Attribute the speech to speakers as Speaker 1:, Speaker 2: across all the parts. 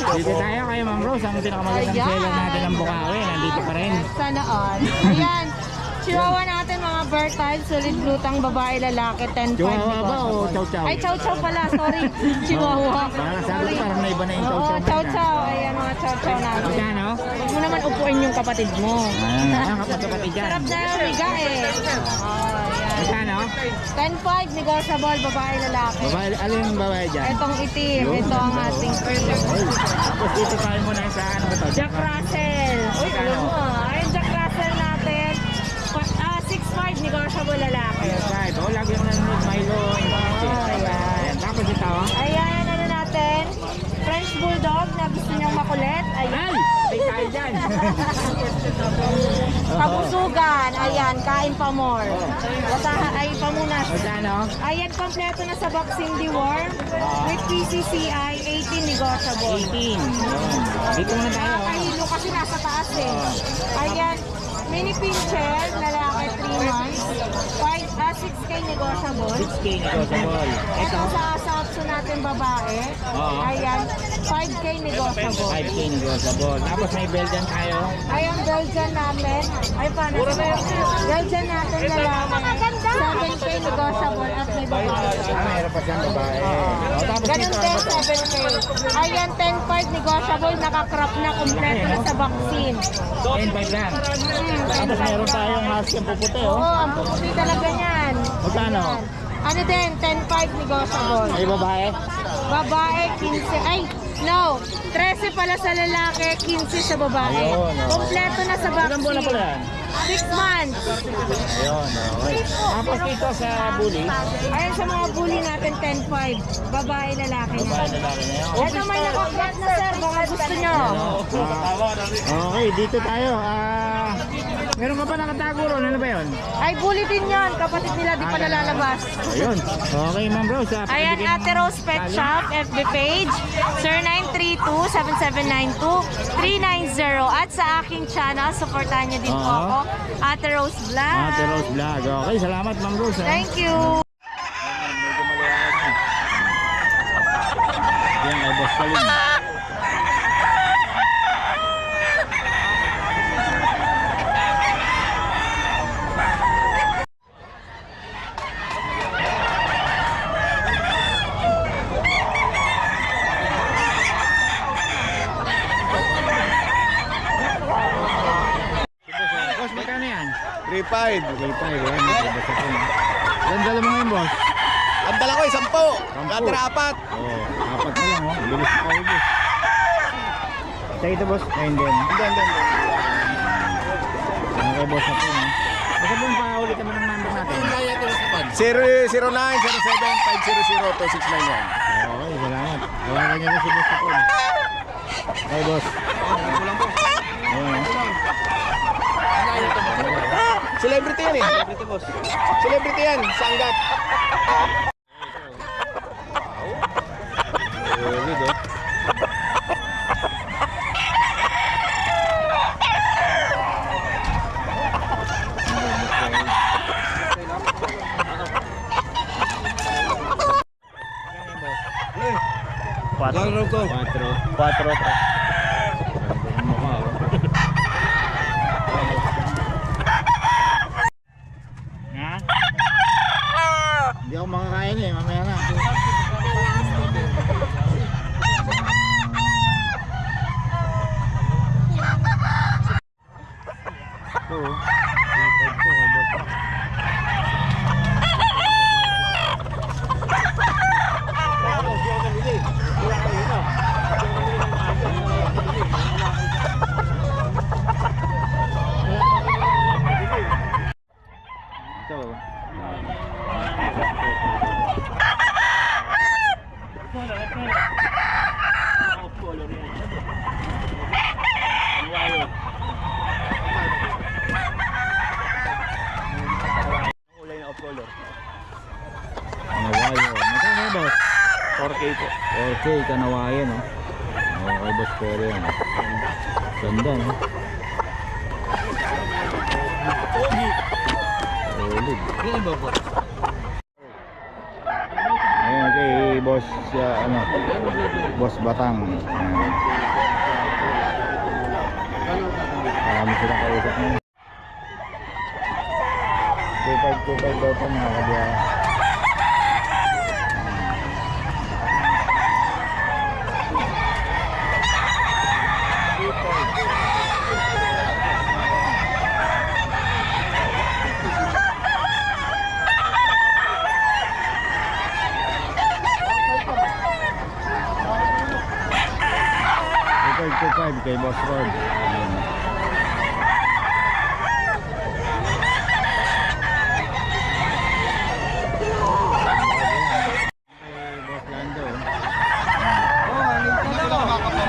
Speaker 1: Dito tayo kay Ma'am Rose, ang pinakamagandang seller natin ng Bukawi. Nandito pa rin.
Speaker 2: Sana all. Ayan. Chihuahua natin mga bird type, solid blutang, babae, lalaki, 10-5.
Speaker 1: Chihuahua ba o chow chow?
Speaker 2: Ay, chow chow pala, sorry. Chihuahua.
Speaker 1: Para sabi ko parang naiba na yung chow
Speaker 2: Oo,
Speaker 1: chow.
Speaker 2: chow chow. Ayan mga chow chow natin.
Speaker 1: Magkano?
Speaker 2: Huwag mo naman upuin yung kapatid mo.
Speaker 1: Kapatid dyan.
Speaker 2: Sarap na yung riga eh.
Speaker 1: Magkano?
Speaker 2: 10-5, negotiable, babae, lalaki.
Speaker 1: Babae, alin yung babae dyan?
Speaker 2: Itong itim, ito ang ating
Speaker 1: Tapos dito tayo muna sa ano ba to?
Speaker 2: Jack Russell. Uy, alam mo ah. Ayun, Jack Russell natin. 6'5", negotiable lalaki.
Speaker 1: Right. O, lagi yung nanonood Milo. Ayan. Tapos ito.
Speaker 2: Ayan, ano natin? French Bulldog na gusto niyang makulit. Ayan.
Speaker 1: Ay! Ay, tayo dyan.
Speaker 2: Kabusugan. Ayan, kain pa more. Ay, pamunas.
Speaker 1: Magkano?
Speaker 2: Ayan, kompleto na sa vaccine deworm. With PCCI, 18 negotiable.
Speaker 1: 18. Dito muna tayo.
Speaker 2: Nakakahilo kasi nasa taas eh. Ayan, mini pincher, lalaki 3 months. 6K negotiable.
Speaker 1: 6K negotiable.
Speaker 2: Ito sa Sapso natin babae.
Speaker 1: Oo.
Speaker 2: Ayan, 5K negotiable.
Speaker 1: 5K negotiable. Tapos may Belgian tayo.
Speaker 2: Ayan, Belgian natin. Ay, paano? Belgian natin lalaki. 7K negotiable at may babae.
Speaker 1: Mayroon pa siyang babae. O, tapos
Speaker 2: Ganun
Speaker 1: dito.
Speaker 2: din, 7K. Ayan, 10.5 negotiable, nakakrop na, kompleto na sa vaccine.
Speaker 1: 10.5 lang. Tapos mayroon tayong husky ang puputi,
Speaker 2: Oo,
Speaker 1: oh.
Speaker 2: ang puputi talaga niyan.
Speaker 1: Magkano?
Speaker 2: Ano din, 10.5 negotiable.
Speaker 1: May babae?
Speaker 2: Babae, 15. Ay, no. 13 pala sa lalaki, 15 sa babae.
Speaker 1: Ayun, oh.
Speaker 2: Kompleto na sa
Speaker 1: Ilang buwan na pala
Speaker 2: vaccine.
Speaker 1: yan?
Speaker 2: 6 months.
Speaker 1: Ayun, okay. Tapos dito sa bully.
Speaker 2: Ayan sa mga bully natin, 10.5. Babae, lalaki na.
Speaker 1: Babae lalaki na yun.
Speaker 2: Ito may nakakrop na sir, baka gusto nyo.
Speaker 1: Okay, dito tayo. Meron ka pa nakatago ron. Ano ba yun?
Speaker 2: Ay, bulletin yon, kapatid nila di pa nalalabas.
Speaker 1: Ayun. Okay, Ma'am Rose.
Speaker 2: Ayan, Ate Rose Pet Shop, FB page, sir 932-7792-390. At sa aking channel, supportahan niyo din po ako, Ate Rose Vlog.
Speaker 1: Ate Rose Vlog. Okay, salamat Ma'am Rose.
Speaker 2: Thank you.
Speaker 1: Medyo maliwanag na. Yan, ay boss Kalim. Boss, magkano yan?
Speaker 3: 3.5.
Speaker 1: 3.5, yan. Boss ako. Ilan dala mo ngayon, boss?
Speaker 3: Ang dala ko ay 10. Natira 4.
Speaker 1: Oo, apat na lang, oh. Bilis pa kayo, boss. Sa ito, boss? Ayun din.
Speaker 3: Hindi.
Speaker 1: Ano kay boss ako, no? Basta po paulit naman ang number natin.
Speaker 3: 0907-500-2691.
Speaker 1: Okay, salamat. Tawagan niyo na si boss ako. Okay, boss. Ayun, oh.
Speaker 3: Celebrity yan eh. Celebrity boss. Celebrity yan. Sanggat.
Speaker 1: Solid, oh.
Speaker 3: Gagawin ko.
Speaker 1: 4. Ha? Hindi ako makakain eh, mamaya na. Ito, oh. 3.5 to, kay boss. Ito.
Speaker 3: Kulay na off color.
Speaker 1: Kanawayo. Magkano yun, boss?
Speaker 3: 4K po.
Speaker 1: 4K, kanawayo, no? Okay, boss, pero yan. Ganda, no? Solid.
Speaker 3: Yung iba po.
Speaker 1: Ayun, kay boss Boss, Boss Batang. Ayan. Marami silang kausap mo. 2.5 daw pa mga kabiyahe. Kay Boss Rod. Boss Lando.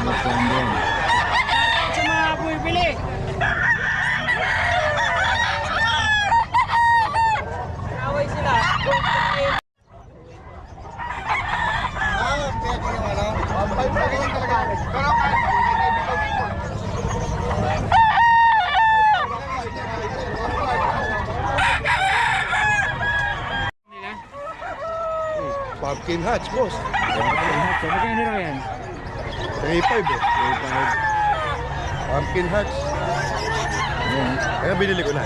Speaker 1: Boss Lando.
Speaker 3: Sa mga bumibili. Away sila.
Speaker 4: Pumpkin hatch, boss.
Speaker 1: So, magkano raw yan?
Speaker 4: 3.5 eh.
Speaker 1: 3.5.
Speaker 4: Pumpkin hatch.
Speaker 1: Ayan.
Speaker 4: Kaya binili ko na.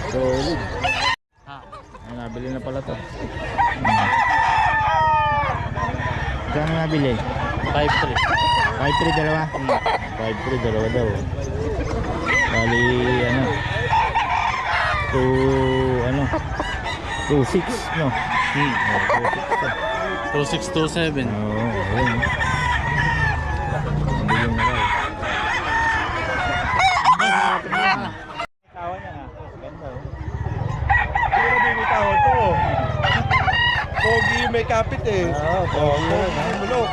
Speaker 1: Solid. Ay, nabili na pala to. Saan nabili?
Speaker 3: 5-3.
Speaker 1: 5.3 dalawa? 5.3 dalawa daw. Bali, 2.6 no?
Speaker 3: 2627.
Speaker 1: Oo, ayun. Nabili na raw. Tawa niya nga. Ganda oh.
Speaker 4: Hindi na binitaw to. Pogi may kapit eh.
Speaker 1: Oo,
Speaker 4: Pogi mulok.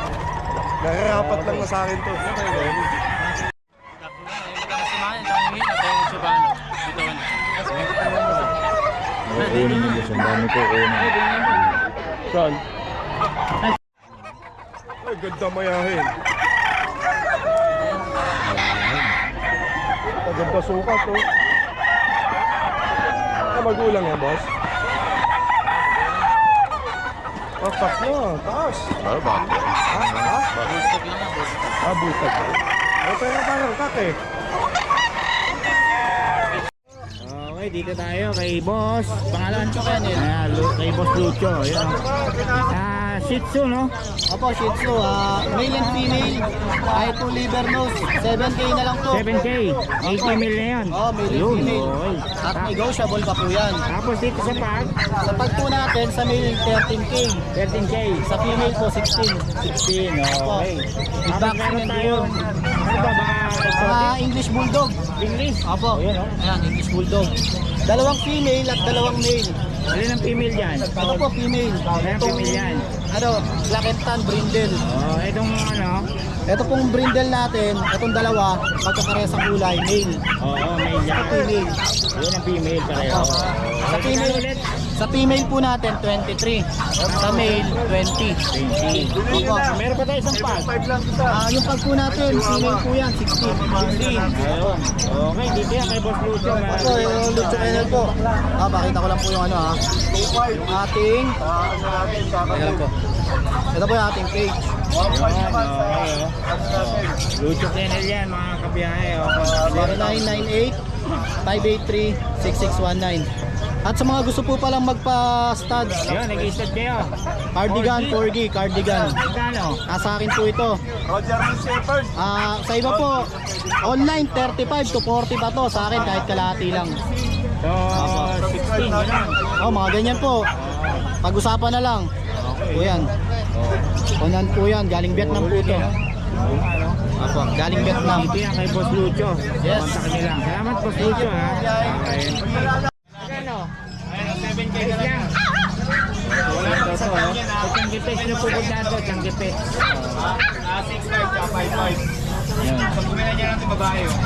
Speaker 4: Nararapat lang na sa akin to.
Speaker 1: Kunin mo gusto. Ang dami ko kunin.
Speaker 3: Son.
Speaker 4: Ay, ganda mayahin. Maganda sukat to. Magulang yan, boss. Papak na, taas.
Speaker 3: Barbak.
Speaker 4: Ha?
Speaker 3: Bustak lang na, bustak.
Speaker 4: Butag. Pero parang kak eh.
Speaker 1: Okay, dito tayo kay Boss. Pangalan ko kaya kay Boss Lucho. Yun. Shih Tzu, no?
Speaker 5: Opo, Shih Tzu, male and female, kahit po liver nose, 7K na lang to.
Speaker 1: 7K. 80 mil na yun.
Speaker 5: Oh, male and
Speaker 1: Yun,
Speaker 5: female.
Speaker 1: okay.
Speaker 5: At negotiable pa po yan.
Speaker 1: Tapos dito sa pag,
Speaker 5: Sa pag po natin, sa male 13K,
Speaker 1: 13K.
Speaker 5: sa female po 16.
Speaker 1: 16, okay. Tapos
Speaker 5: Vaccine
Speaker 1: meron
Speaker 5: and
Speaker 1: tayo. Ano ba ba?
Speaker 5: English Bulldog.
Speaker 1: English?
Speaker 5: Opo,
Speaker 1: Ayan, oh.
Speaker 5: ayan, English Bulldog. Dalawang female at dalawang male.
Speaker 1: Alin ang female dyan?
Speaker 5: Ito po, female.
Speaker 1: Ayan, female yan.
Speaker 5: Black and Tan Brindle.
Speaker 1: Oh, itong
Speaker 5: Ito pong brindle natin, itong dalawa, magkakares ang kulay, male.
Speaker 1: Oo, male yan.
Speaker 5: Female.
Speaker 1: Yun ang female pareho.
Speaker 5: Sa female, sa female po natin, 23. Sa male, 20.
Speaker 1: 20.
Speaker 5: Opo.
Speaker 1: Meron pa tayo isang pag.
Speaker 5: Yung pag po natin, female po yan, 16.
Speaker 1: Ayun. Okay, dito yan kay Boss Lucho.
Speaker 5: Opo, yung Lucho Kennel po. Pakita ko lang po yung yung ating, ayan po. Ito po yung ating page.
Speaker 1: Yun, okay, oh. Lucho Kennel yan, mga kabiyahe.
Speaker 5: 0998-583-6619. At sa mga gusto po palang magpa-studs,
Speaker 1: Yun, nag-i-start kayo.
Speaker 5: cardigan, 4G, cardigan.
Speaker 1: Magkano?
Speaker 5: Nasa akin po ito.
Speaker 4: Roger Shepherd.
Speaker 5: Sa iba po, online 35 to 40 pa to. Sa akin kahit kalahati lang.
Speaker 1: So, 16, gano'n.
Speaker 5: Oh, mga ganyan po. Pag-usapan na lang. Po yan. Unan po yan. Galing Vietnam po ito. Apo, galing Vietnam.
Speaker 1: Dito yan kay Boss Lucho.
Speaker 5: Yes.
Speaker 1: Kontakin nyo lang. Salamat, Boss Lucho, ha. Okay. Magkano? 7K lang. Wala ito, ito, oh. Pag Changgipes nyo pupunta ito, Changgipes. 6.5 ka, 5.5. Yan. Pag kumila niya lang ito babae, oh.